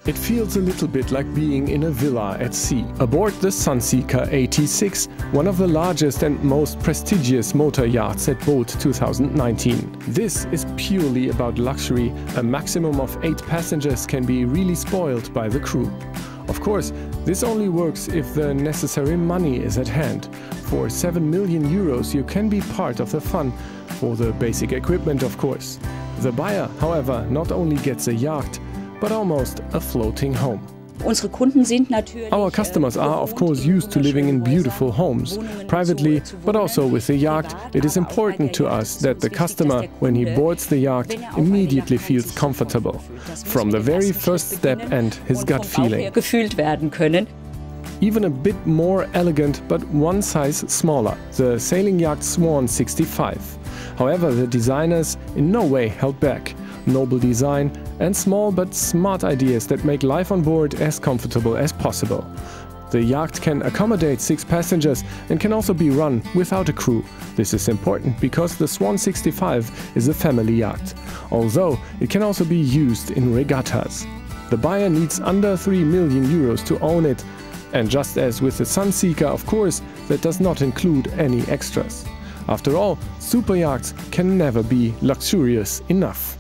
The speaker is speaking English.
It feels a little bit like being in a villa at sea. Aboard the Sunseeker 86, one of the largest and most prestigious motor yachts at Boat 2019. This is purely about luxury. A maximum of 8 passengers can be really spoiled by the crew. Of course, this only works if the necessary money is at hand. For 7 million euros you can be part of the fun, for the basic equipment of course. The buyer, however, not only gets a yacht, but almost a floating home. Our customers are of course used to living in beautiful homes, privately, but also with the yacht. It is important to us that the customer, when he boards the yacht, immediately feels comfortable, from the very first step and his gut feeling. Even a bit more elegant, but one size smaller, the sailing yacht Swan 65. However, the designers in no way held back. Noble design and small but smart ideas that make life on board as comfortable as possible. The yacht can accommodate 6 passengers and can also be run without a crew. This is important because the Swan 65 is a family yacht, although it can also be used in regattas. The buyer needs under 3 million euros to own it, and just as with the Sunseeker, of course, that does not include any extras. After all, super yachts can never be luxurious enough.